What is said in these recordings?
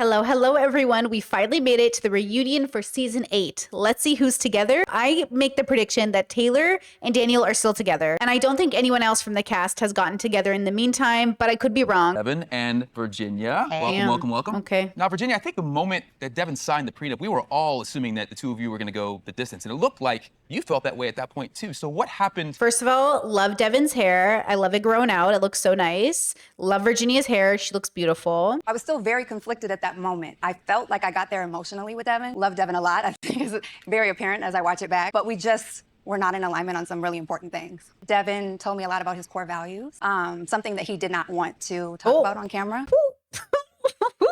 Hello, hello, everyone. We finally made it to the reunion for season 8. Let's see who's together. I make the prediction that Taylor and Daniel are still together. And I don't think anyone else from the cast has gotten together in the meantime, but I could be wrong. Devon and Virginia. Hey. Welcome. Okay. Now, Virginia, I think the moment that Devon signed the prenup, we were all assuming that the two of you were going to go the distance. And it looked like you felt that way at that point, too. So what happened? First of all, love Devon's hair. I love it grown out. It looks so nice. Love Virginia's hair. She looks beautiful. I was still very conflicted at that moment. I felt like I got there emotionally with Devon. Love Devon a lot. I think it's very apparent as I watch it back. But we just were not in alignment on some really important things. Devon told me a lot about his core values, something that he did not want to talk about on camera.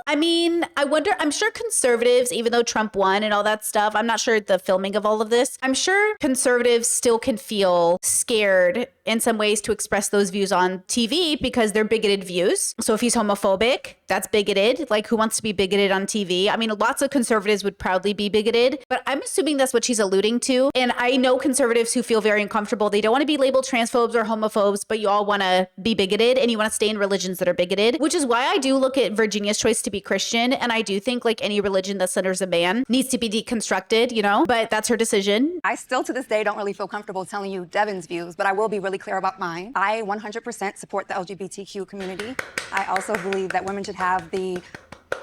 I mean, I wonder, I'm sure conservatives, even though Trump won and all that stuff, I'm not sure the filming of all of this, I'm sure conservatives still can feel scared in some ways to express those views on TV because they're bigoted views. So if he's homophobic, that's bigoted. Like, who wants to be bigoted on TV? I mean, lots of conservatives would proudly be bigoted, but I'm assuming that's what she's alluding to. And I know conservatives who feel very uncomfortable. They don't want to be labeled transphobes or homophobes, but you all want to be bigoted and you want to stay in religions that are bigoted, which is why I do look at Virginia's choice to be Christian. And I do think like any religion that centers a man needs to be deconstructed, you know, but that's her decision. I still to this day don't really feel comfortable telling you Devon's views, but I will be really clear about mine. I 100% support the LGBTQ community. I also believe that women should have the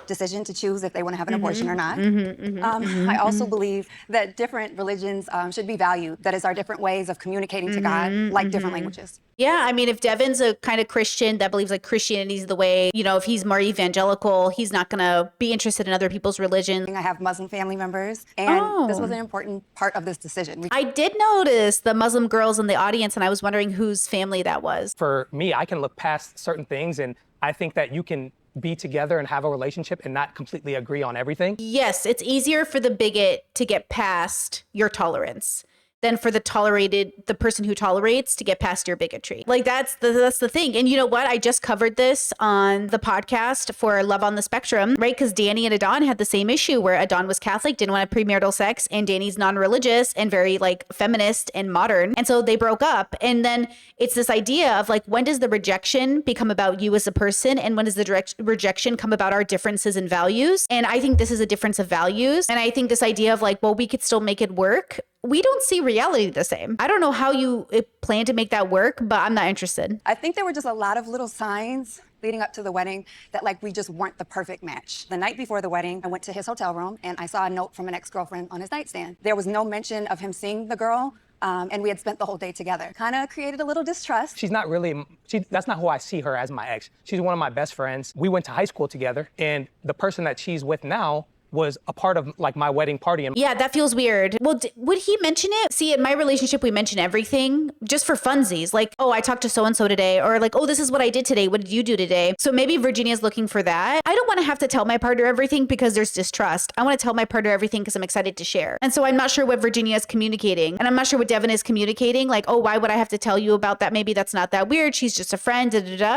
decision to choose if they want to have an abortion or not. I also believe that different religions should be valued. That is our different ways of communicating to God, like different languages. Yeah, I mean, if Devon's a kind of Christian that believes like Christianity is the way, you know, if he's more evangelical, he's not going to be interested in other people's religion. I have Muslim family members, and this was an important part of this decision. I did notice the Muslim girls in the audience, and I was wondering whose family that was. For me, I can look past certain things, and I think that you can be together and have a relationship and not completely agree on everything. Yes, it's easier for the bigot to get past your tolerance than for the person who tolerates to get past your bigotry. Like that's the thing. And you know what? I just covered this on the podcast for Love on the Spectrum, right? Because Danny and Adon had the same issue where Adon was Catholic, didn't want premarital sex, and Danny's non-religious and very like feminist and modern. And so they broke up. And then it's this idea of like, when does the rejection become about you as a person? And when does the rejection come about our differences in values? And I think this is a difference of values. And I think this idea of like, well, we could still make it work. We don't see reality the same. I don't know how you plan to make that work, but I'm not interested. I think there were just a lot of little signs leading up to the wedding that like we just weren't the perfect match. The night before the wedding, I went to his hotel room and I saw a note from an ex-girlfriend on his nightstand. There was no mention of him seeing the girl. And we had spent the whole day together. Kind of created a little distrust. She's not really, that's not who I see her as my ex. She's one of my best friends. We went to high school together, and the person that she's with now was a part of like my wedding party. Yeah, that feels weird. Well, would he mention it? See, in my relationship, we mention everything just for funsies. Like, oh, I talked to so-and-so today. Or like, oh, this is what I did today. What did you do today? So maybe Virginia's looking for that. I don't want to have to tell my partner everything because there's distrust. I want to tell my partner everything because I'm excited to share. And so I'm not sure what Virginia is communicating. And I'm not sure what Devon is communicating. Like, oh, why would I have to tell you about that? Maybe that's not that weird. She's just a friend,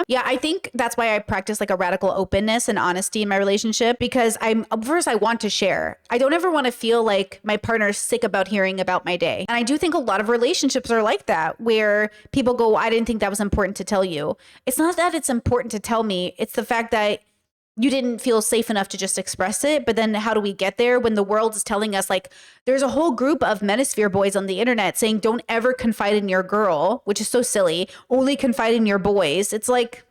Yeah, I think that's why I practice like a radical openness and honesty in my relationship, because first I want to share. I don't ever want to feel like my partner's sick about hearing about my day. And I do think a lot of relationships are like that, where people go, I didn't think that was important to tell you. It's not that it's important to tell me. It's the fact that you didn't feel safe enough to just express it. But then how do we get there when the world is telling us like, there's a whole group of manosphere boys on the internet saying, don't ever confide in your girl, which is so silly. Only confide in your boys. It's like,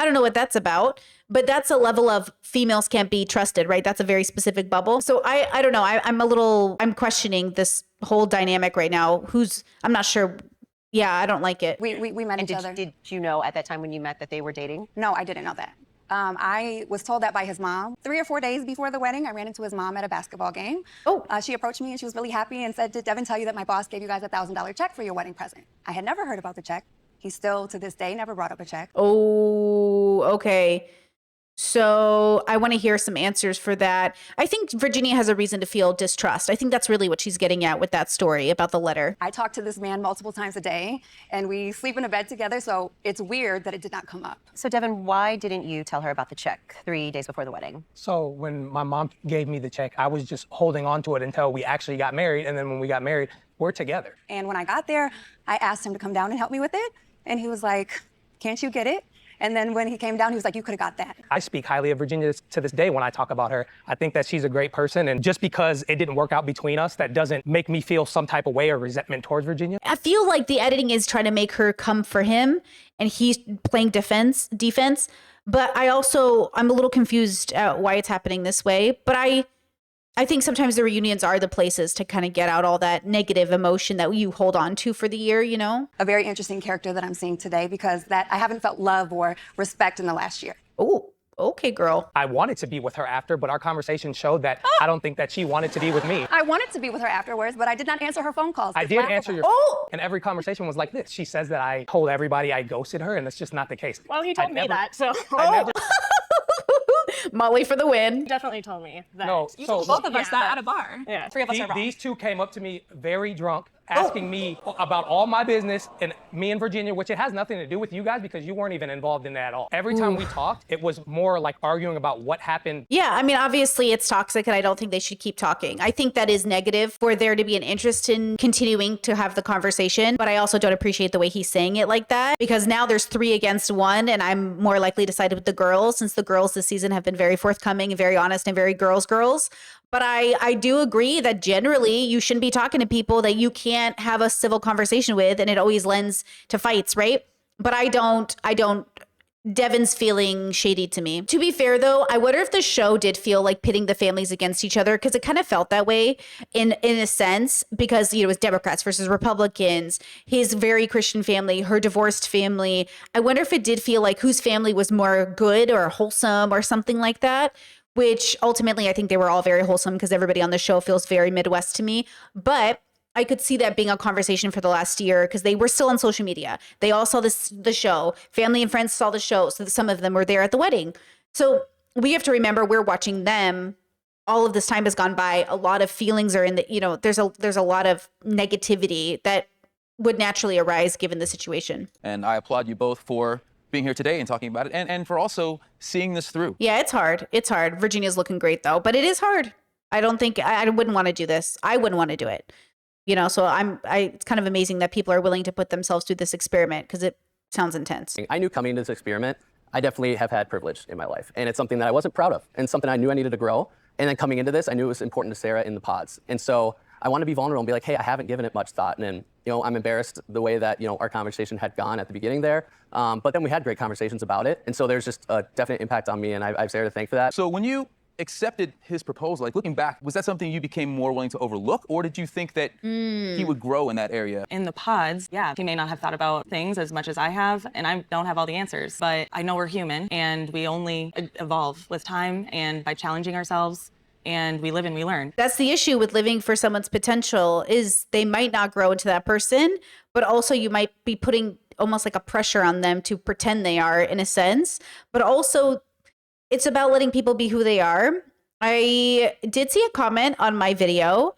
I don't know what that's about, but that's a level of females can't be trusted, right? That's a very specific bubble. So I don't know. I'm questioning this whole dynamic right now. I'm not sure. Yeah, I don't like it. We met each other. Did you know at that time when you met that they were dating? No, I didn't know that. I was told that by his mom. 3 or 4 days before the wedding, I ran into his mom at a basketball game. Oh. She approached me and she was really happy and said, did Devon tell you that my boss gave you guys a $1,000 check for your wedding present? I had never heard about the check. He still, to this day, never brought up a check. Oh, okay. So I want to hear some answers for that. I think Virginia has a reason to feel distrust. I think that's really what she's getting at with that story about the letter. I talk to this man multiple times a day, and we sleep in a bed together, so it's weird that it did not come up. So Devon, why didn't you tell her about the check 3 days before the wedding? So when my mom gave me the check, I was just holding on to it until we actually got married. And then when we got married, we're together. And when I got there, I asked him to come down and help me with it. And he was like, can't you get it? And then when he came down, he was like, you could have got that. I speak highly of Virginia to this day when I talk about her. I think that she's a great person, and just because it didn't work out between us, that doesn't make me feel some type of way or resentment towards Virginia. I feel like the editing is trying to make her come for him and he's playing defense. But I'm a little confused at why it's happening this way. But I think sometimes the reunions are the places to kind of get out all that negative emotion that you hold on to for the year, you know? A very interesting character that I'm seeing today because that I haven't felt love or respect in the last year. Oh, okay, girl. I wanted to be with her after, but our conversation showed that I don't think that she wanted to be with me. I wanted to be with her afterwards, but I did not answer her phone calls. I It's did laughable. answer your and every conversation was like this. She says that I told everybody I ghosted her, and that's just not the case. Well, he told me that, so. Molly for the win. Definitely told me that. No, You so- told both of us that at a bar. Yeah, three of us are wrong. These two came up to me very drunk, asking me about all my business, and me and Virginia, which it has nothing to do with you guys because you weren't even involved in that at all. Every time we talked, it was more like arguing about what happened. Yeah, I mean, obviously it's toxic and I don't think they should keep talking. I think that is negative for there to be an interest in continuing to have the conversation, but I also don't appreciate the way he's saying it like that because now there's 3 against 1 and I'm more likely to side with the girls since the girls this season have been very forthcoming and very honest and very girls. But I do agree that generally you shouldn't be talking to people that you can't have a civil conversation with, and it always lends to fights, right? But I don't, Devon's feeling shady to me. To be fair though, I wonder if the show did feel like pitting the families against each other because it kind of felt that way in a sense because, you know, it was Democrats versus Republicans, his very Christian family, her divorced family. I wonder if it did feel like whose family was more good or wholesome or something like that. Which ultimately I think they were all very wholesome because everybody on the show feels very Midwest to me. But I could see that being a conversation for the last year because they were still on social media. They all saw the show. Family and friends saw the show. So some of them were there at the wedding. So we have to remember we're watching them. All of this time has gone by. A lot of feelings are in the, you know, there's a lot of negativity that would naturally arise given the situation. And I applaud you both for being here today and talking about it and for also seeing this through. Yeah, it's hard. It's hard. Virginia's looking great though, but it is hard. I don't think I wouldn't want to do this. I wouldn't want to do it. You know, so it's kind of amazing that people are willing to put themselves through this experiment because it sounds intense. I knew coming into this experiment, I definitely have had privilege in my life. And it's something that I wasn't proud of and something I knew I needed to grow. And then coming into this, I knew it was important to Sarah in the pods. And so I want to be vulnerable and be like, hey, I haven't given it much thought. And, you know, I'm embarrassed the way that, you know, our conversation had gone at the beginning there. But then we had great conversations about it. And so there's just a definite impact on me. And I have Sarah to thank for that. So when you accepted his proposal, like looking back, was that something you became more willing to overlook? Or did you think that he would grow in that area? In the pods, yeah, he may not have thought about things as much as I have, and I don't have all the answers, but I know we're human, and we only evolve with time and by challenging ourselves, and we live and we learn. That's the issue with living for someone's potential is they might not grow into that person, but also you might be putting almost like a pressure on them to pretend they are in a sense, but also it's about letting people be who they are. I did see a comment on my video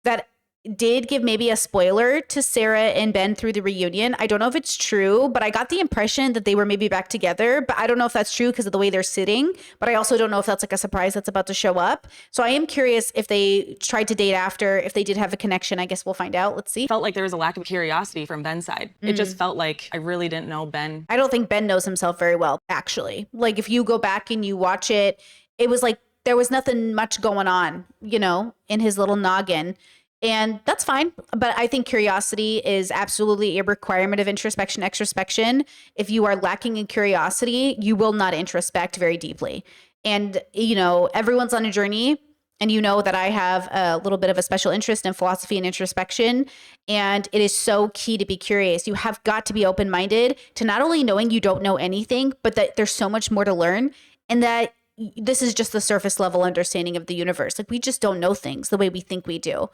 that did give maybe a spoiler to Sarah and Ben through the reunion. I don't know if it's true, but I got the impression that they were maybe back together, but I don't know if that's true because of the way they're sitting, but I also don't know if that's like a surprise that's about to show up. So I am curious if they tried to date after, if they did have a connection. I guess we'll find out. Let's see. Felt like there was a lack of curiosity from Ben's side. It just felt like I really didn't know Ben. I don't think Ben knows himself very well, actually. Like if you go back and you watch it, it was like there was nothing much going on, you know, in his little noggin. And that's fine. But I think curiosity is absolutely a requirement of introspection, extrospection. If you are lacking in curiosity, you will not introspect very deeply. And, you know, everyone's on a journey. And you know that I have a little bit of a special interest in philosophy and introspection. And it is so key to be curious. You have got to be open-minded to not only knowing you don't know anything, but that there's so much more to learn and that this is just the surface level understanding of the universe. Like we just don't know things the way we think we do.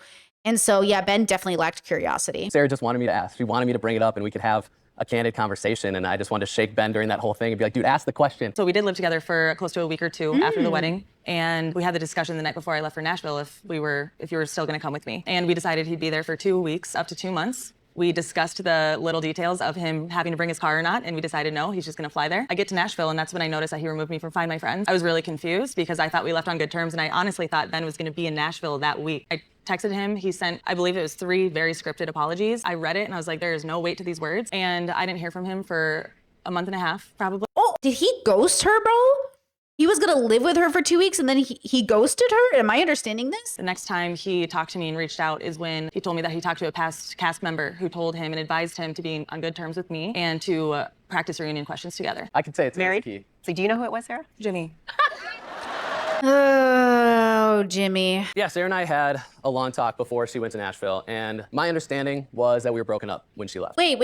And so, yeah, Ben definitely lacked curiosity. Sarah just wanted me to ask. She wanted me to bring it up and we could have a candid conversation. And I just wanted to shake Ben during that whole thing and be like, dude, ask the question. So we did live together for close to a week or two after the wedding. And we had the discussion the night before I left for Nashville if you were still gonna come with me. And we decided he'd be there for 2 weeks, up to 2 months. We discussed the little details of him having to bring his car or not, and we decided no, he's just gonna fly there. I get to Nashville, and that's when I noticed that he removed me from Find My Friends. I was really confused because I thought we left on good terms, and I honestly thought Ben was gonna be in Nashville that week. I texted him, he sent, I believe it was 3 very scripted apologies. I read it, and I was like, there is no weight to these words, and I didn't hear from him for a month and a half, probably. Oh, did he ghost her, bro? He was gonna live with her for 2 weeks and then he ghosted her? Am I understanding this? The next time he talked to me and reached out is when he told me that he talked to a past cast member who told him and advised him to be on good terms with me and to practice reunion questions together. I could say it's Married? key. So do you know who it was, Sarah? Jimmy. Oh, Jimmy. Yeah, Sarah and I had a long talk before she went to Nashville, and my understanding was that we were broken up when she left. Wait.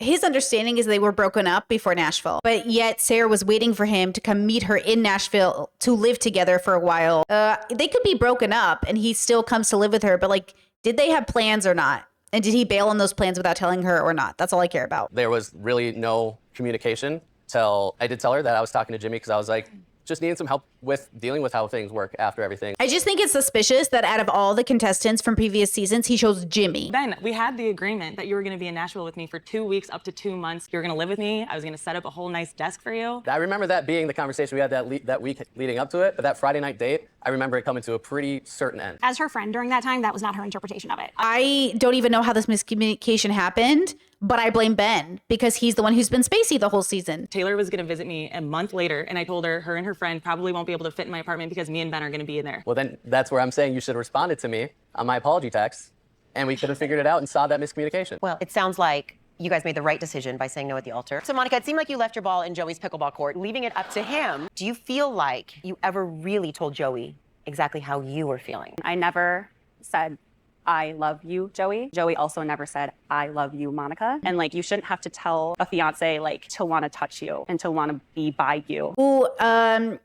His understanding is they were broken up before Nashville, but yet Sarah was waiting for him to come meet her in Nashville to live together for a while. They could be broken up and he still comes to live with her, but like, did they have plans or not? And did he bail on those plans without telling her or not? That's all I care about. There was really no communication till I did tell her that I was talking to Jimmy because I was like, just needing some help with dealing with how things work after everything. I just think it's suspicious that out of all the contestants from previous seasons, he chose Jimmy. Ben, we had the agreement that you were going to be in Nashville with me for 2 weeks, up to 2 months. You were going to live with me. I was going to set up a whole nice desk for you. I remember that being the conversation we had that week leading up to it, but that Friday night date, I remember it coming to a pretty certain end. As her friend during that time, that was not her interpretation of it. I don't even know how this miscommunication happened, but I blame Ben because he's the one who's been spacey the whole season. Taylor was going to visit me a month later, and I told her and her friend probably won't be able to fit in my apartment because me and Ben are going to be in there. Well, then that's where I'm saying you should have responded to me on my apology text, and we could have figured it out and saw that miscommunication. Well, it sounds like you guys made the right decision by saying no at the altar. So, Monica, it seemed like you left your ball in Joey's pickleball court, leaving it up to him. Do you feel like you ever really told Joey exactly how you were feeling? I never said, I love you, Joey. Joey also never said, I love you, Monica. And like, you shouldn't have to tell a fiance like to want to touch you and to want to be by you. Ooh,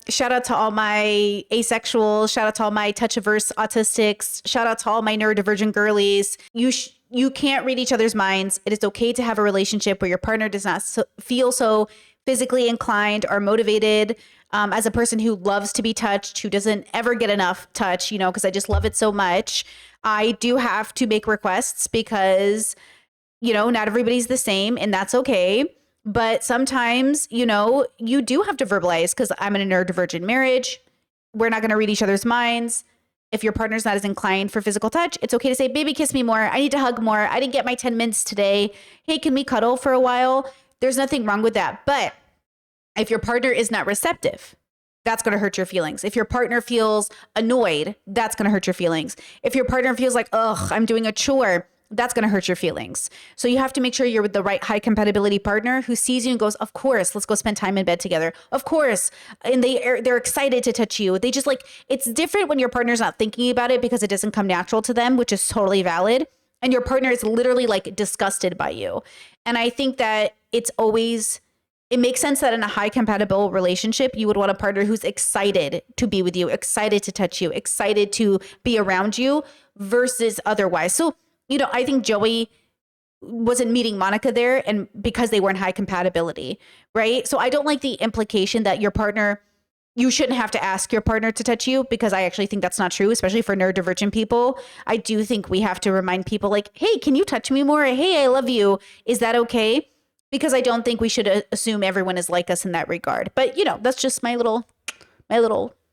shout out to all my asexuals. Shout out to all my touch-averse autistics. Shout out to all my neurodivergent girlies. You can't read each other's minds. It is okay to have a relationship where your partner does not feel so physically inclined or motivated. As a person who loves to be touched, who doesn't ever get enough touch, because I just love it so much, I do have to make requests because, not everybody's the same and that's okay. But sometimes, you do have to verbalize because I'm in a neurodivergent marriage. We're not going to read each other's minds. If your partner's not as inclined for physical touch, it's okay to say, baby, kiss me more. I need to hug more. I didn't get my 10 minutes today. Hey, can we cuddle for a while? There's nothing wrong with that. But if your partner is not receptive, that's going to hurt your feelings. If your partner feels annoyed, that's going to hurt your feelings. If your partner feels like, ugh, I'm doing a chore, that's going to hurt your feelings. So you have to make sure you're with the right high compatibility partner who sees you and goes, of course, let's go spend time in bed together. Of course. And they're excited to touch you. They just it's different when your partner's not thinking about it because it doesn't come natural to them, which is totally valid. And your partner is literally disgusted by you. And I think that it makes sense that in a high compatible relationship, you would want a partner who's excited to be with you, excited to touch you, excited to be around you versus otherwise. So, I think Joey wasn't meeting Monica there and because they weren't high compatibility, right? So I don't like the implication that you shouldn't have to ask your partner to touch you because I actually think that's not true, especially for neurodivergent people. I do think we have to remind people hey, can you touch me more? Hey, I love you. Is that okay? Because I don't think we should assume everyone is like us in that regard. But, that's just my little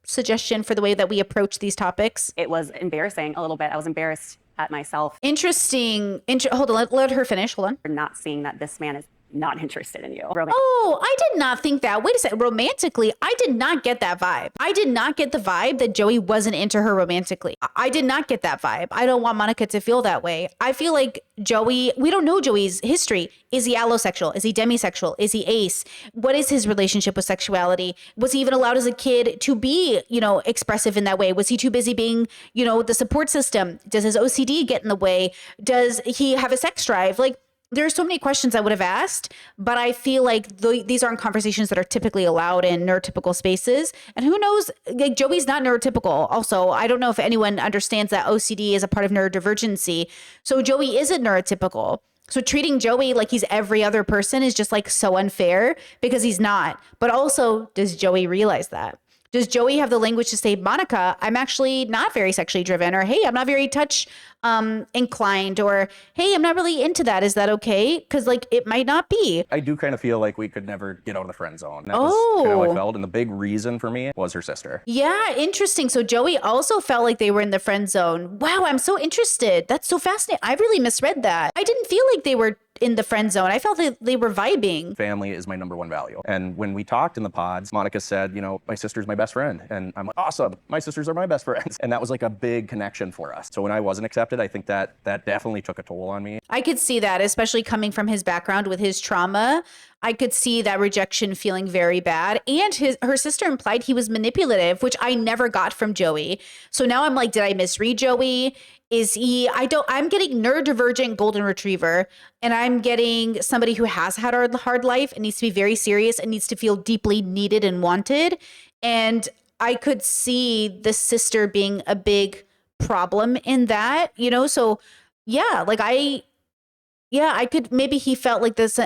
suggestion for the way that we approach these topics. It was embarrassing a little bit. I was embarrassed at myself Interesting. Hold on, let her finish. Hold on. for not seeing that this man is not interested in you. Oh, I did not think that. Wait a second. Romantically, I did not get that vibe. I did not get the vibe that Joey wasn't into her romantically. I did not get that vibe. I don't want Monica to feel that way. I feel like Joey, we don't know Joey's history. Is he allosexual? Is he demisexual? Is he ace? What is his relationship with sexuality? Was he even allowed as a kid to be, expressive in that way? Was he too busy being, the support system? Does his OCD get in the way? Does he have a sex drive? There are so many questions I would have asked, but I feel like these aren't conversations that are typically allowed in neurotypical spaces. And who knows, Joey's not neurotypical. Also, I don't know if anyone understands that OCD is a part of neurodivergency. So Joey isn't neurotypical. So treating Joey like he's every other person is just so unfair because he's not. But also, does Joey realize that? Does Joey have the language to say, Monica, I'm actually not very sexually driven, or hey, I'm not very touch inclined, or hey, I'm not really into that. Is that okay? Because it might not be. I do kind of feel like we could never get out of the friend zone. That was kind of how I felt. And the big reason for me was her sister. Yeah, interesting. So Joey also felt like they were in the friend zone. Wow, I'm so interested. That's so fascinating. I really misread that. I didn't feel like they were in the friend zone. I felt that they were vibing. Family is my #1 value. And when we talked in the pods, Monica said, you know, my sister's my best friend. And I'm like, awesome, my sisters are my best friends. And that was like a big connection for us. So when I wasn't accepted, I think that definitely took a toll on me. I could see that, especially coming from his background with his trauma. I could see that rejection feeling very bad. And her sister implied he was manipulative, which I never got from Joey. So now I'm like, did I misread Joey? Is he, I'm getting neurodivergent golden retriever, and I'm getting somebody who has had a hard life and needs to be very serious and needs to feel deeply needed and wanted. And I could see the sister being a big problem in that, you know? So yeah, like I could, maybe he felt like this.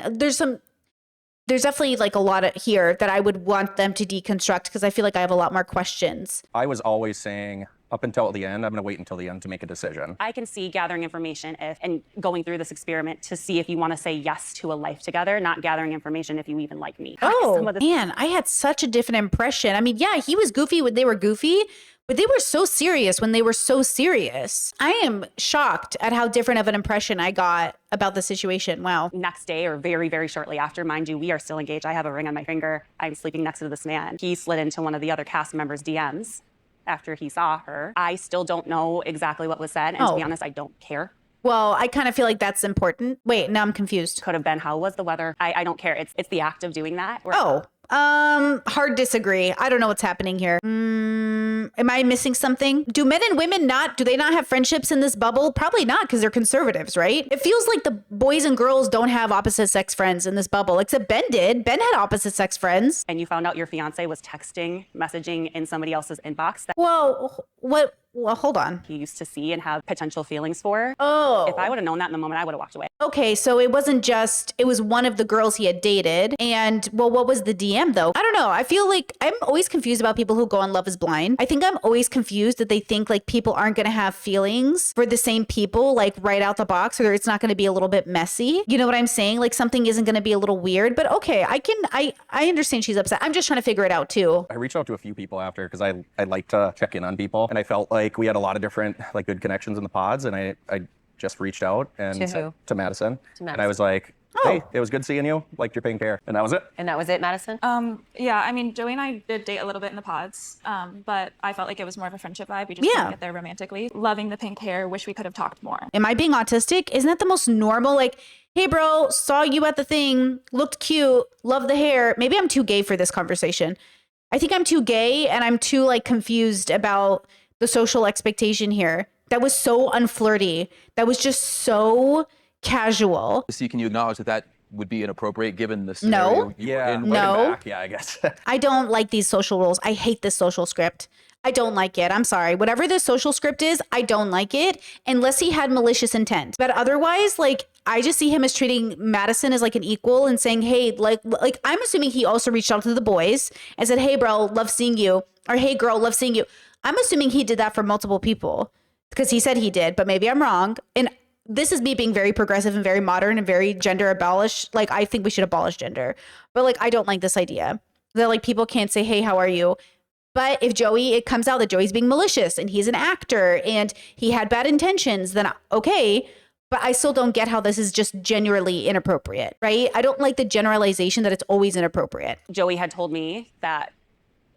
There's definitely like a lot here that I would want them to deconstruct, because I feel like I have a lot more questions. I was always saying, up until the end, I'm going to wait until the end to make a decision. I can see gathering information and going through this experiment to see if you want to say yes to a life together, not gathering information if you even like me. Oh, man, I had such a different impression. I mean, yeah, he was goofy when they were goofy, but they were so serious when they were so serious. I am shocked at how different of an impression I got about the situation. Wow. Next day, or very, very shortly after, mind you, we are still engaged. I have a ring on my finger. I'm sleeping next to this man. He slid into one of the other cast members' DMs after he saw her. I still don't know exactly what was said. And to be honest, I don't care. Well, I kind of feel like that's important. Wait, now I'm confused. Could have been, how was the weather? I don't care. It's the act of doing that. Hard disagree. I don't know what's happening here. Am I missing something? Do men and women do they not have friendships in this bubble? Probably not, because they're conservatives, right? It feels like the boys and girls don't have opposite sex friends in this bubble, except Ben did. Ben had opposite sex friends. And you found out your fiance was messaging in somebody else's inbox. Well, hold on. He used to see and have potential feelings for. Oh. If I would have known that in the moment, I would have walked away. Okay, so it was one of the girls he had dated. And, well, what was the DM though? I don't know. I feel like I'm always confused about people who go on Love is Blind. I think I'm always confused that they think like people aren't going to have feelings for the same people, like right out the box, or it's not going to be a little bit messy. You know what I'm saying? Like something isn't going to be a little weird, but okay, I understand she's upset. I'm just trying to figure it out too. I reached out to a few people after, because I like to check in on people, and I felt like we had a lot of different like good connections in the pods, and I just reached out and To who? to Madison. To And I was like, hey, it was good seeing you. Liked your pink hair. And that was it. And that was it, Madison? Yeah, I mean, Joey and I did date a little bit in the pods, but I felt like it was more of a friendship vibe. We just didn't get there romantically. Loving the pink hair, wish we could have talked more. Am I being autistic? Isn't that the most normal? Like, hey, bro, saw you at the thing, looked cute, love the hair. Maybe I'm too gay for this conversation. I think I'm too gay, and I'm too like confused about the social expectation here. That was so unflirty. That was just so casual. See, can you acknowledge that would be inappropriate given the scenario? No. Yeah, I guess. I don't like these social rules. I hate this social script. I don't like it. I'm sorry. Whatever this social script is, I don't like it unless he had malicious intent. But otherwise, like, I just see him as treating Madison as like an equal and saying, hey, like I'm assuming he also reached out to the boys and said, hey, bro, love seeing you. Or hey, girl, love seeing you. I'm assuming he did that for multiple people because he said he did, but maybe I'm wrong. And this is me being very progressive and very modern and very gender abolished. Like, I think we should abolish gender. But like, I don't like this idea that like people can't say, hey, how are you? But if it comes out that Joey's being malicious and he's an actor and he had bad intentions, then okay. But I still don't get how this is just genuinely inappropriate, right? I don't like the generalization that it's always inappropriate. Joey had told me that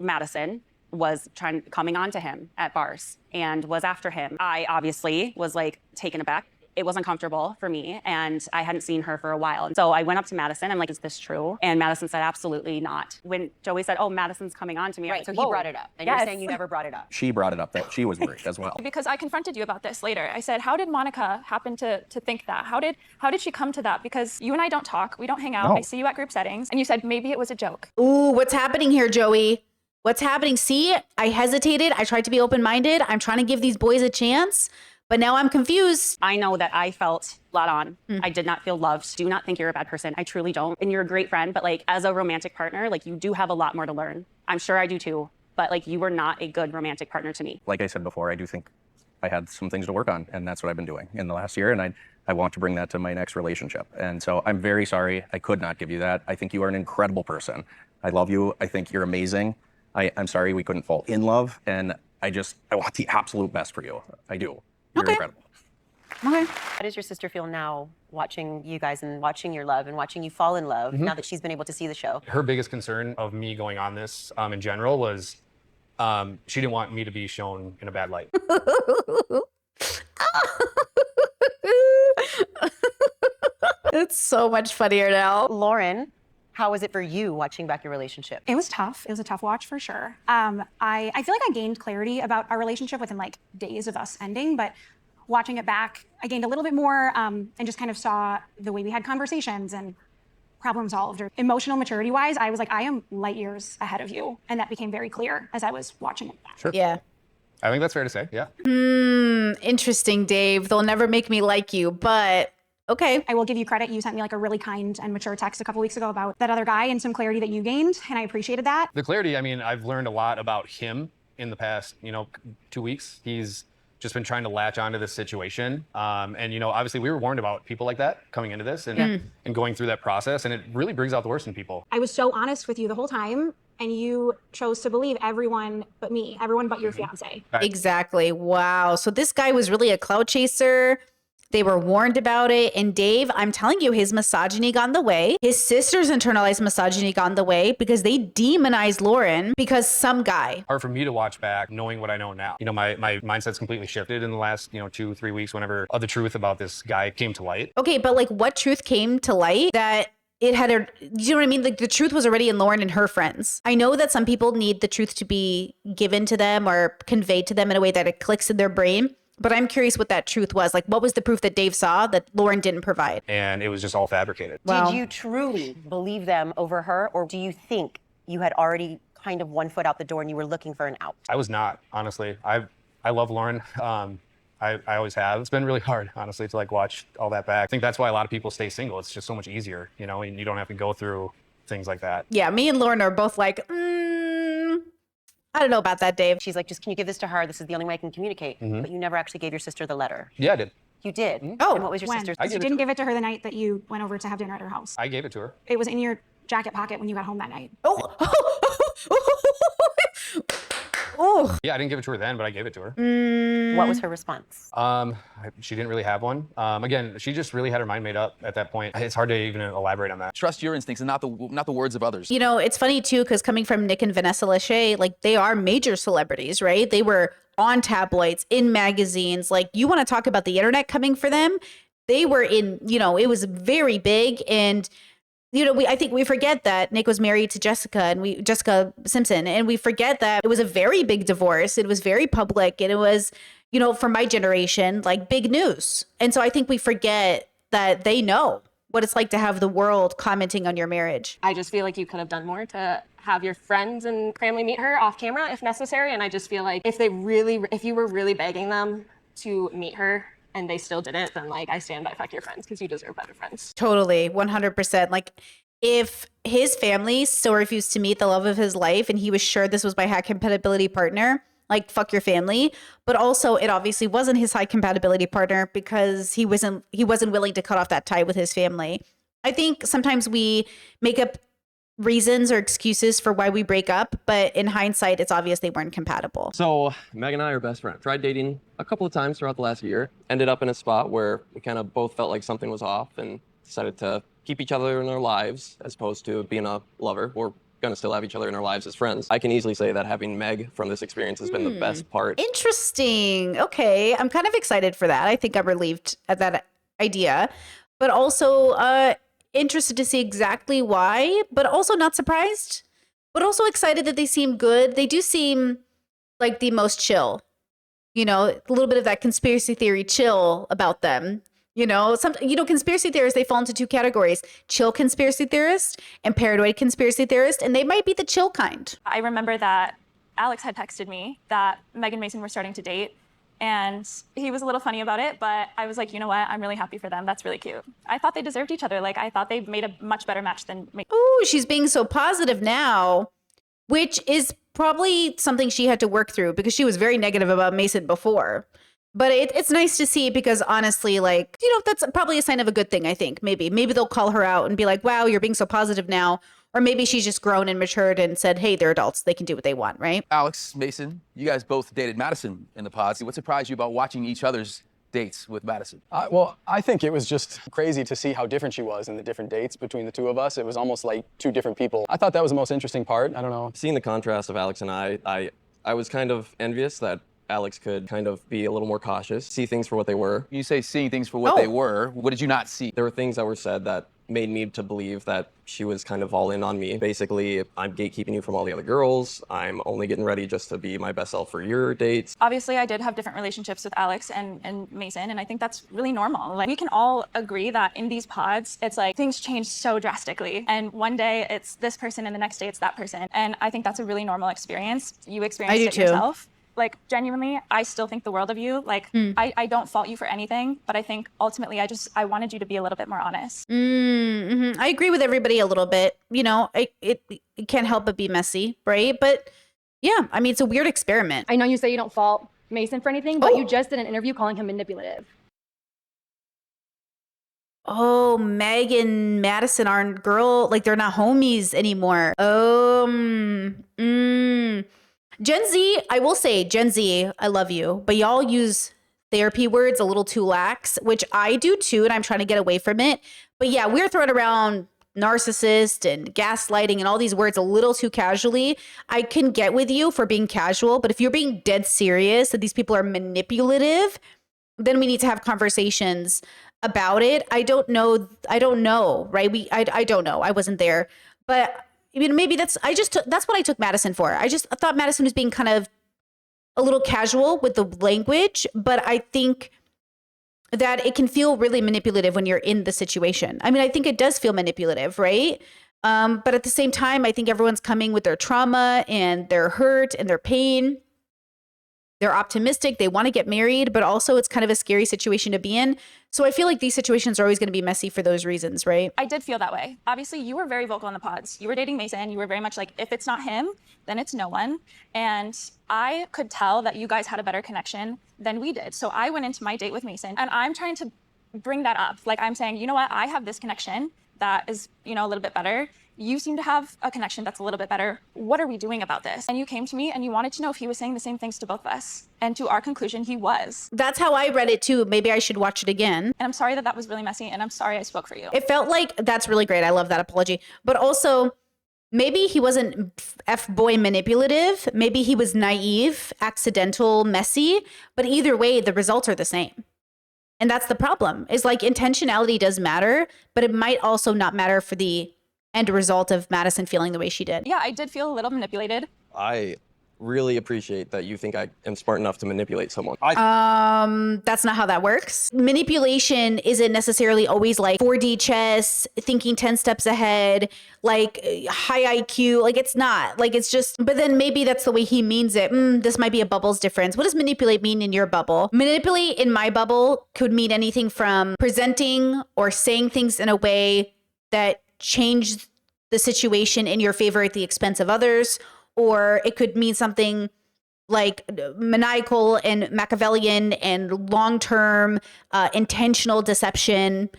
Madison was coming on to him at bars and was after him. I obviously was like taken aback. It was uncomfortable for me, and I hadn't seen her for a while. And so I went up to Madison. I'm like, is this true? And Madison said, absolutely not. When Joey said, oh, Madison's coming on to me. Right, so he brought it up. And you're saying you never brought it up. She brought it up that she was worried as well. Because I confronted you about this later. I said, how did Monica happen to think that? How did she come to that? Because you and I don't talk. We don't hang out. No. I see you at group settings. And you said maybe it was a joke. Ooh, what's happening here, Joey? What's happening? See, I hesitated. I tried to be open-minded. I'm trying to give these boys a chance. But now I'm confused. I know that I felt flat on. I did not feel loved. Do not think you're a bad person. I truly don't. And you're a great friend, but like as a romantic partner, like you do have a lot more to learn. I'm sure I do too, but like you were not a good romantic partner to me. Like I said before, I do think I had some things to work on, and that's what I've been doing in the last year, and I want to bring that to my next relationship. And so I'm very sorry I could not give you that. I think you are an incredible person. I love you. I think you're amazing. I'm sorry we couldn't fall in love, and I want the absolute best for you. I do. You're incredible. Okay. How does your sister feel now watching you guys and watching your love and watching you fall in love now that she's been able to see the show? Her biggest concern of me going on this in general was she didn't want me to be shown in a bad light. It's so much funnier now. Lauren, how was it for you watching back your relationship? It was tough. It was a tough watch for sure. I feel like I gained clarity about our relationship within like days of us ending, but watching it back, I gained a little bit more and just kind of saw the way we had conversations and problem solved. Or emotional maturity wise, I was like, I am light years ahead of you. And that became very clear as I was watching it back. Sure. Yeah. I think that's fair to say, yeah. Interesting, Dave. They'll never make me like you, but okay. I will give you credit. You sent me like a really kind and mature text a couple weeks ago about that other guy and some clarity that you gained. And I appreciated that. The clarity, I mean, I've learned a lot about him in the past, 2 weeks. He's just been trying to latch onto this situation. And, obviously we were warned about people like that coming into this and going through that process. And it really brings out the worst in people. I was so honest with you the whole time. And you chose to believe everyone but me, everyone but your fiance. Exactly. Wow. So this guy was really a clout chaser. They were warned about it. And Dave, I'm telling you, his misogyny got in the way. His sister's internalized misogyny got in the way because they demonized Lauren because some guy. Hard for me to watch back knowing what I know now. My mindset's completely shifted in the last, 2-3 weeks whenever the truth about this guy came to light. Okay, but like what truth came to light that it had you know what I mean? Like the truth was already in Lauren and her friends. I know that some people need the truth to be given to them or conveyed to them in a way that it clicks in their brain. But I'm curious what that truth was. Like, what was the proof that Dave saw that Lauren didn't provide? And it was just all fabricated. Did you truly believe them over her, or do you think you had already kind of one foot out the door and you were looking for an out? I was not, honestly. I love Lauren. I always have. It's been really hard, honestly, to watch all that back. I think that's why a lot of people stay single. It's just so much easier, and you don't have to go through things like that. Yeah, me and Lauren are both like, I don't know about that, Dave. She's like, just can you give this to her? This is the only way I can communicate. But you never actually gave your sister the letter. Yeah, I did. You did? Oh. And what was your When? sister's? You didn't give it to her the night that you went over to have dinner at her house. I gave it to her. It was in your jacket pocket when you got home that night. Oh. Yeah, I didn't give it to her then, but I gave it to her. What was her response? She didn't really have one. Again, she just really had her mind made up at that point. It's hard to even elaborate on that. Trust your instincts and not the words of others. It's funny too, because coming from Nick and Vanessa Lachey, they are major celebrities, right? They were on tabloids, in magazines. You want to talk about the internet coming for them? They were in, it was very big. And I think we forget that Nick was married to Jessica Simpson, and we forget that it was a very big divorce. It was very public, and it was, for my generation, big news. And so I think we forget that they know what it's like to have the world commenting on your marriage. I just feel like you could have done more to have your friends and family meet her off camera if necessary. And I just feel like if you were really begging them to meet her, and they still didn't, then I stand by fuck your friends because you deserve better friends. Totally, 100%. If his family still refused to meet the love of his life and he was sure this was my high compatibility partner, fuck your family. But also it obviously wasn't his high compatibility partner because he wasn't willing to cut off that tie with his family. I think sometimes we make up reasons or excuses for why we break up, but in hindsight, it's obvious they weren't compatible. So Meg and I are best friends. Tried dating a couple of times throughout the last year. Ended up in a spot where we kind of both felt like something was off and decided to keep each other in our lives as opposed to being a lover. We're gonna still have each other in our lives as friends. I can easily say that having Meg from this experience has been the best part. Interesting. Okay, I'm kind of excited for that. I think I'm relieved at that idea, but also interested to see exactly why, but also not surprised, but also excited that they seem good. They do seem like the most chill, a little bit of that conspiracy theory chill about them. Conspiracy theorists, they fall into two categories: chill conspiracy theorist and paranoid conspiracy theorist, and they might be the chill kind. I remember that Alex had texted me that Meg and Mason were starting to date, and he was a little funny about it, but I was like, you know what? I'm really happy for them. That's really cute. I thought they deserved each other. I thought they made a much better match than me. Ooh, she's being so positive now, which is probably something she had to work through because she was very negative about Mason before. But it's nice to see because honestly, that's probably a sign of a good thing, I think. Maybe they'll call her out and be like, wow, you're being so positive now. Or maybe she's just grown and matured and said, hey, they're adults. They can do what they want, right? Alex, Mason, you guys both dated Madison in the pods. What surprised you about watching each other's dates with Madison? Well, I think it was just crazy to see how different she was in the different dates between the two of us. It was almost like two different people. I thought that was the most interesting part. I don't know. Seeing the contrast of Alex and I was kind of envious that Alex could kind of be a little more cautious, see things for what they were. You say seeing things for what they were. What did you not see? There were things that were said that made me to believe that she was kind of all in on me. Basically, I'm gatekeeping you from all the other girls. I'm only getting ready just to be my best self for your dates. Obviously, I did have different relationships with Alex and Mason, and I think that's really normal. Like, we can all agree that in these pods, it's like things change so drastically. And one day it's this person, and the next day it's that person. And I think that's a really normal experience. You experienced it yourself. Like, genuinely, I still think the world of you. Like, I don't fault you for anything, but I think ultimately I wanted you to be a little bit more honest. I agree with everybody a little bit. You know, it can't help but be messy, right? But yeah, I mean, it's a weird experiment. I know you say you don't fault Mason for anything, but you just did an interview calling him manipulative. Oh, Meg and Madison aren't they're not homies anymore. Gen Z, I will say, Gen Z, I love you, but y'all use therapy words a little too lax, which I do too, and I'm trying to get away from it. But yeah, we're throwing around narcissist and gaslighting and all these words a little too casually. I can get with you for being casual, but if you're being dead serious that these people are manipulative, then we need to have conversations about it. I don't know, right? I don't know. I wasn't there. But I mean, maybe that's what I took Madison for. I thought Madison was being kind of a little casual with the language, but I think that it can feel really manipulative when you're in the situation. I mean, I think it does feel manipulative, right? But at the same time, I think everyone's coming with their trauma and their hurt and their pain. They're optimistic. They want to get married, but also it's kind of a scary situation to be in. So I feel like these situations are always going to be messy for those reasons, right? I did feel that way. Obviously, you were very vocal in the pods. You were dating Mason. You were very much like, if it's not him, then it's no one. And I could tell that you guys had a better connection than we did. So I went into my date with Mason, and I'm trying to bring that up. Like, I'm saying, you know what? I have this connection that is, a little bit better. You seem to have a connection that's a little bit better. What are we doing about this? And you came to me and you wanted to know if he was saying the same things to both of us. And to our conclusion, he was. That's how I read it too. Maybe I should watch it again. And I'm sorry that was really messy, and I'm sorry I spoke for you. It felt like, that's really great. I love that apology. But also, maybe he wasn't F-boy manipulative. Maybe he was naive, accidental, messy. But either way, the results are the same. And that's the problem. Is like, intentionality does matter, but it might also not matter for the end result of Madison feeling the way she did. Yeah, I did feel a little manipulated. I really appreciate that you think I am smart enough to manipulate someone. That's not how that works. Manipulation isn't necessarily always like 4D chess, thinking 10 steps ahead, like high IQ. Like, it's not. Like, it's just, but then maybe that's the way he means it. This might be a bubbles difference. What does manipulate mean in your bubble? Manipulate in my bubble could mean anything from presenting or saying things in a way that changed the situation in your favor at the expense of others. Or it could mean something like maniacal and Machiavellian and long-term intentional deception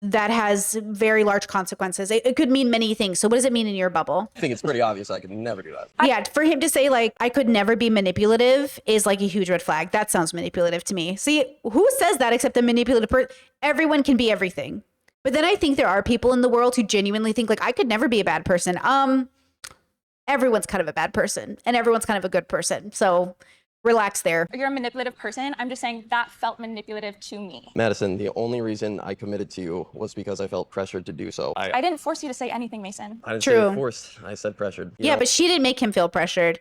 that has very large consequences. It could mean many things. So what does it mean in your bubble? I think it's pretty obvious I could never do that. Yeah, for him to say like, I could never be manipulative is like a huge red flag. That sounds manipulative to me. See, who says that except a manipulative person? Everyone can be everything. But then I think there are people in the world who genuinely think like, I could never be a bad person. Everyone's kind of a bad person and everyone's kind of a good person. So relax there. You're a manipulative person. I'm just saying that felt manipulative to me. Madison, the only reason I committed to you was because I felt pressured to do so. I didn't force you to say anything, Mason. I didn't say forced. I said pressured. Yeah, but she didn't make him feel pressured.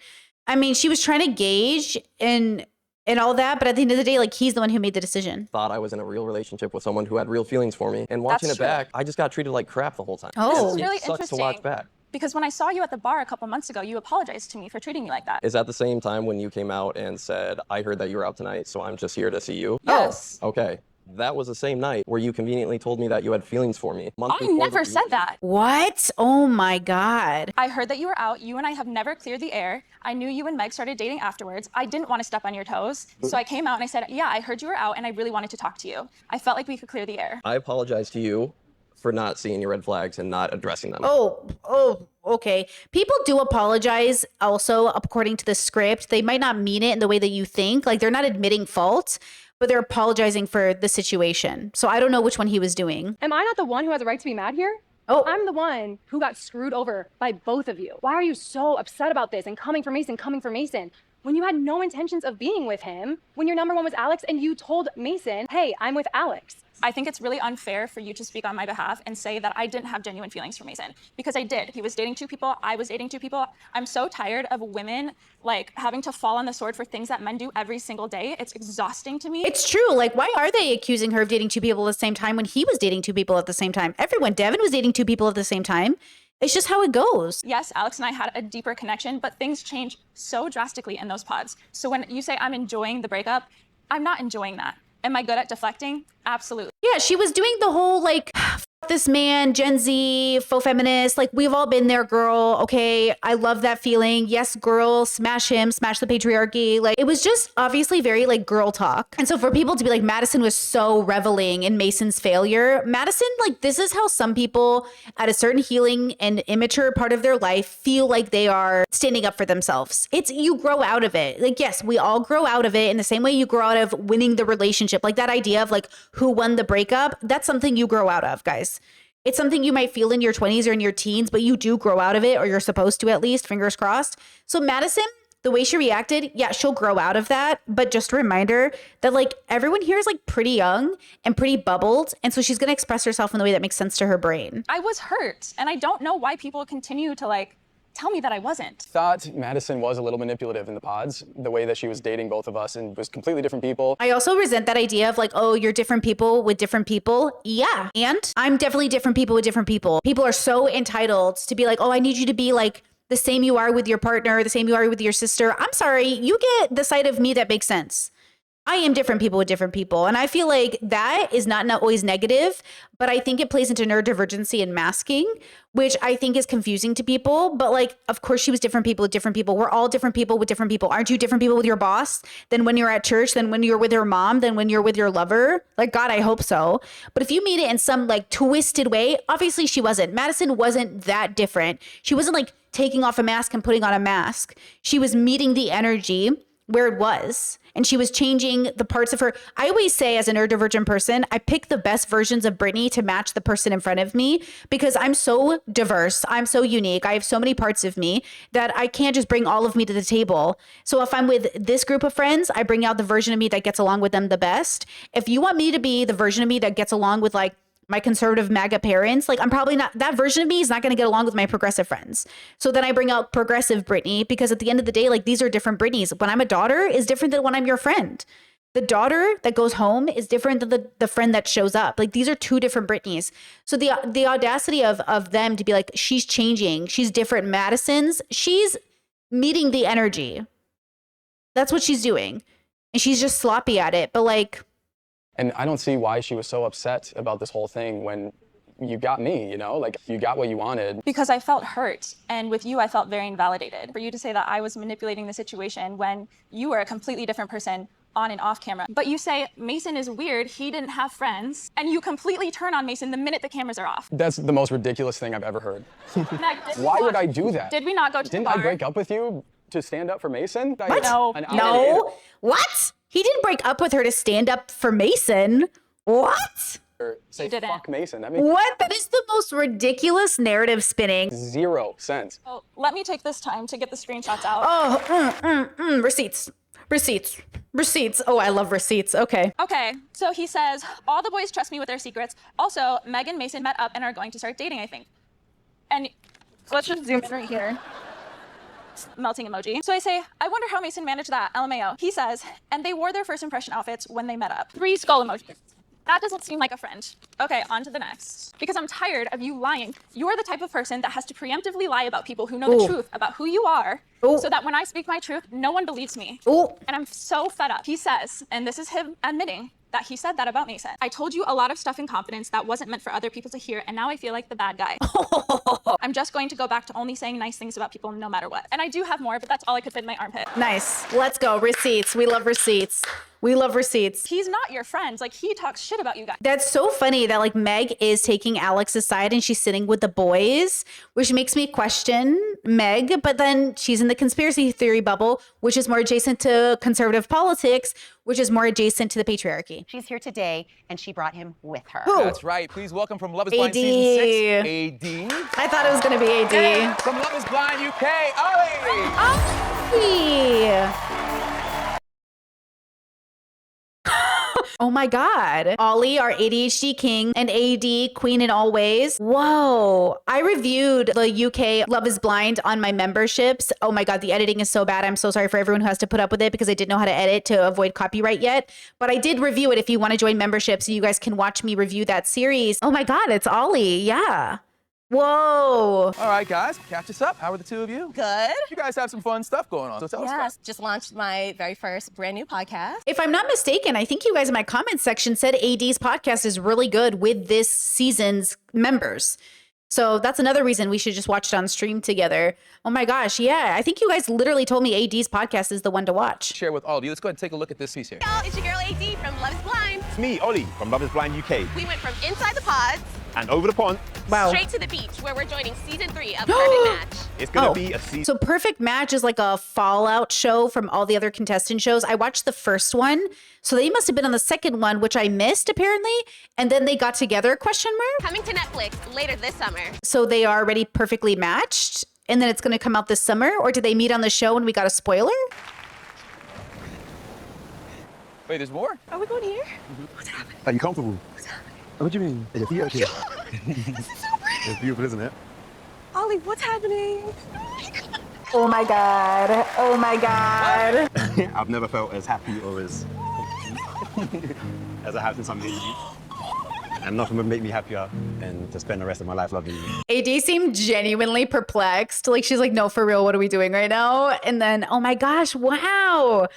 I mean, she was trying to gauge and all that, but at the end of the day, like, he's the one who made the decision. Thought I was in a real relationship with someone who had real feelings for me. And watching it back, I just got treated like crap the whole time. This is really It sucks to watch back. Because when I saw you at the bar a couple months ago, you apologized to me for treating me like that. Is that the same time when you came out and said, I heard that you were out tonight, so I'm just here to see you? Yes. Okay. That was the same night where you conveniently told me that you had feelings for me. I never said that. What? Oh my God. I heard that you were out. You and I have never cleared the air. I knew you and Meg started dating afterwards. I didn't want to step on your toes. So I came out and I said, yeah, I heard you were out and I really wanted to talk to you. I felt like we could clear the air. I apologize to you for not seeing your red flags and not addressing them. Oh, okay. People do apologize also according to the script. They might not mean it in the way that you think. Like, they're not admitting fault, but they're apologizing for the situation. So I don't know which one he was doing. Am I not the one who has a right to be mad here? Oh. I'm the one who got screwed over by both of you. Why are you so upset about this and coming for Mason, when you had no intentions of being with him, when your number one was Alex and you told Mason, hey, I'm with Alex? I think it's really unfair for you to speak on my behalf and say that I didn't have genuine feelings for Mason, because I did. He was dating 2 people. I was dating 2 people. I'm so tired of women like having to fall on the sword for things that men do every single day. It's exhausting to me. It's true. Like, why are they accusing her of dating 2 people at the same time when he was dating 2 people at the same time? Devon was dating 2 people at the same time. It's just how it goes. Yes, Alex and I had a deeper connection, but things change so drastically in those pods. So when you say I'm enjoying the breakup, I'm not enjoying that. Am I good at deflecting? Absolutely. Yeah, she was doing the whole like, F this man, Gen Z, faux feminist. Like, we've all been there, girl. Okay, I love that feeling. Yes, girl, smash him, smash the patriarchy. Like, it was just obviously very like girl talk. And so for people to be like, Madison was so reveling in Mason's failure. Madison, like, this is how some people at a certain healing and immature part of their life feel like they are standing up for themselves. It's, you grow out of it. Like, yes, we all grow out of it in the same way you grow out of winning the relationship. Like, that idea of like who won the breakup, that's something you grow out of, guys. It's something you might feel in your 20s or in your teens, but you do grow out of it, or you're supposed to, at least, fingers crossed. So Madison, the way she reacted, yeah, she'll grow out of that. But just a reminder that like everyone here is like pretty young and pretty bubbled. And so she's going to express herself in the way that makes sense to her brain. I was hurt, and I don't know why people continue to like tell me that I wasn't. Thought Madison was a little manipulative in the pods, the way that she was dating both of us and was completely different people. I also resent that idea of like, oh, you're different people with different people. Yeah. And I'm definitely different people with different people. People are so entitled to be like, oh, I need you to be like the same you are with your partner, the same you are with your sister. I'm sorry, you get the side of me that makes sense. I am different people with different people. And I feel like that is not always negative, but I think it plays into neurodivergency and masking, which I think is confusing to people. But like, of course she was different people with different people. We're all different people with different people. Aren't you different people with your boss than when you're at church, than when you're with your mom, than when you're with your lover? Like, God, I hope so. But if you made it in some like twisted way, obviously she wasn't. Madison wasn't that different. She wasn't like taking off a mask and putting on a mask. She was meeting the energy where it was. And she was changing the parts of her. I always say, as a neurodivergent person, I pick the best versions of Brittany to match the person in front of me, because I'm so diverse. I'm so unique. I have so many parts of me that I can't just bring all of me to the table. So if I'm with this group of friends, I bring out the version of me that gets along with them the best. If you want me to be the version of me that gets along with like my conservative MAGA parents, like I'm probably not, that version of me is not going to get along with my progressive friends. So then I bring out progressive Brittany, because at the end of the day, like these are different Brittany's. When I'm a daughter is different than when I'm your friend. The daughter that goes home is different than the friend that shows up. Like these are 2 different Brittany's. So the audacity of them to be like, she's changing, she's different. Madison's, she's meeting the energy. That's what she's doing. And she's just sloppy at it. But like, and I don't see why she was so upset about this whole thing when you got me, you know, like you got what you wanted. Because I felt hurt, and with you, I felt very invalidated. For you to say that I was manipulating the situation when you were a completely different person on and off camera. But you say Mason is weird, he didn't have friends, and you completely turn on Mason the minute the cameras are off. That's the most ridiculous thing I've ever heard. Meg, why would I do that? Did we not go to Didn't the bar? I break up with you to stand up for Mason? What? No. What? He didn't break up with her to stand up for Mason. What? Say didn't. fuck Mason. That makes What? That is the most ridiculous narrative spinning. 0 sense. Oh, let me take this time to get the screenshots out. Oh, receipts. Receipts. Oh, I love receipts. Okay. Okay, so he says, all the boys trust me with their secrets. Also, Meg and Mason met up and are going to start dating, I think. And let's just zoom in right here. Melting emoji. So I say, I wonder how Mason managed that, LMAO. He says, and they wore their first impression outfits when they met up. 3 skull emojis. That doesn't seem like a friend. Okay, on to the next. Because I'm tired of you lying. You're the type of person that has to preemptively lie about people who know the truth about who you are, so that when I speak my truth, no one believes me. And I'm so fed up. He says, and this is him admitting that he said that about Mason. I told you a lot of stuff in confidence that wasn't meant for other people to hear, and now I feel like the bad guy. I'm just going to go back to only saying nice things about people no matter what. And I do have more, but that's all I could fit in my armpit. Nice. Let's go. Receipts. We love receipts. We love receipts. He's not your friend. Like, he talks shit about you guys. That's so funny that like Meg is taking Alex's side and she's sitting with the boys, which makes me question Meg, but then she's in the conspiracy theory bubble, which is more adjacent to conservative politics, which is more adjacent to the patriarchy. She's here today and she brought him with her. Who? That's right. Please welcome from Love is Blind AD. season 6, AD. I thought it was gonna be AD. And from Love is Blind UK, Ollie. Oh my God. Ollie, our ADHD king, and AD queen in all ways. Whoa. I reviewed the UK Love is Blind on my memberships. Oh my God, the editing is so bad. I'm so sorry for everyone who has to put up with it because I didn't know how to edit to avoid copyright yet. But I did review it if you want to join membership so you guys can watch me review that series. Oh my God, it's Ollie. Yeah. Whoa. All right, guys, catch us up. How are the two of you? Good. You guys have some fun stuff going on. So tell us about it. Just launched my very first brand new podcast. If I'm not mistaken, I think you guys in my comments section said AD's podcast is really good with this season's members. So that's another reason we should just watch it on stream together. Oh my gosh, yeah. I think you guys literally told me AD's podcast is the one to watch. Share with all of you. Let's go ahead and take a look at this piece here. Y'all, it's your girl AD from Love is Blind. It's me, Ollie, from Love is Blind UK. We went from inside the pods And over the pond. straight to the beach where we're joining season 3 of Perfect Match. It's gonna be a season. So Perfect Match is like a fallout show from all the other contestant shows. I watched the first one. So they must have been on the second one, which I missed apparently. And then they got together, question mark? Coming to Netflix later this summer. So they are already perfectly matched and then it's going to come out this summer? Or did they meet on the show and we got a spoiler? Wait, there's more? Are we going here? What's happening? Are you comfortable? What do you mean? Your feet okay? This is so pretty. It's beautiful, isn't it? Ollie, what's happening? Oh my God. Oh my God. I've never felt as happy or as I have since I'm meeting you. And nothing would make me happier than to spend the rest of my life loving you. AD seemed genuinely perplexed. Like she's like, no, for real, what are we doing right now? And then, oh my gosh, wow.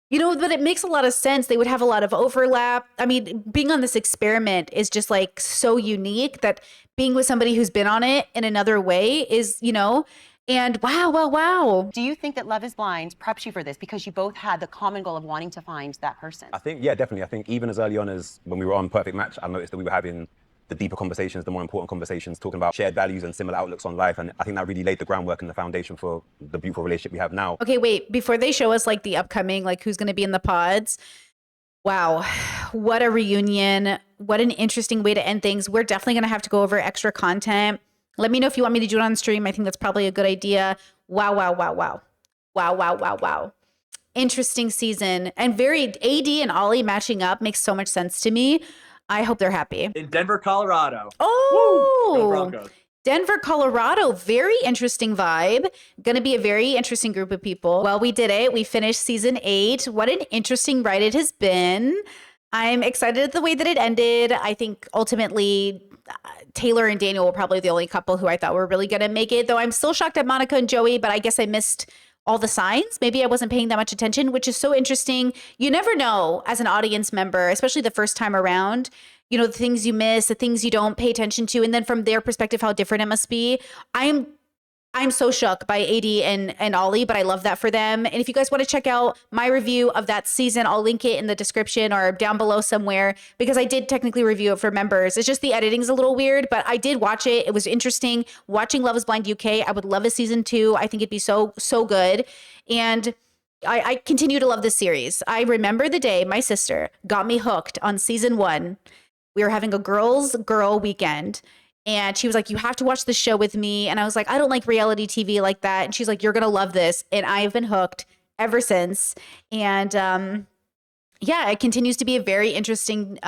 You know, but it makes a lot of sense. They would have a lot of overlap. I mean, being on this experiment is just like so unique that being with somebody who's been on it in another way is, you know, and wow. Do you think that Love is Blind preps you for this because you both had the common goal of wanting to find that person? I think, yeah, definitely. I think even as early on as when we were on Perfect Match, I noticed that we were having the deeper conversations, the more important conversations, talking about shared values and similar outlooks on life. And I think that really laid the groundwork and the foundation for the beautiful relationship we have now. Okay, wait, before they show us like the upcoming, like who's going to be in the pods. Wow, what a reunion. What an interesting way to end things. We're definitely going to have to go over extra content. Let me know if you want me to do it on stream. I think that's probably a good idea. Wow. Interesting season. And very AD and Ollie matching up makes so much sense to me. I hope they're happy. In Denver, Colorado. Oh, Go Broncos. Denver, Colorado. Very interesting vibe. Going to be a very interesting group of people. Well, we did it. We finished season 8. What an interesting ride it has been. I'm excited at the way that it ended. I think ultimately Taylor and Daniel were probably the only couple who I thought were really going to make it, though I'm still shocked at Monica and Joey, but I guess I missed all the signs. Maybe I wasn't paying that much attention, which is so interesting. You never know as an audience member, especially the first time around, you know, the things you miss, the things you don't pay attention to, and then from their perspective, how different it must be. I'm so shook by AD and Ollie, but I love that for them. And if you guys want to check out my review of that season, I'll link it in the description or down below somewhere because I did technically review it for members. It's just the editing's a little weird, but I did watch it. It was interesting. Watching Love is Blind UK, I would love a season 2. I think it'd be so good. And I continue to love this series. I remember the day my sister got me hooked on season 1. We were having a girls' girl weekend. And she was like, you have to watch the show with me. And I was like, I don't like reality TV like that. And she's like, you're going to love this. And I've been hooked ever since. And yeah, it continues to be a very interesting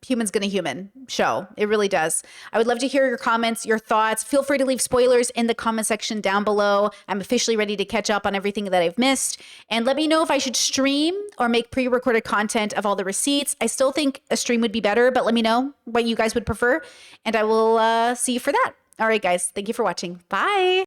humans gonna human show. It really does. I would love to hear your comments, your thoughts. Feel free to leave spoilers in the comment section down below. I'm officially ready to catch up on everything that I've missed. And let me know if I should stream or make pre-recorded content of all the receipts. I still think a stream would be better, but let me know what you guys would prefer. And I will see you for that. All right, guys. Thank you for watching. Bye.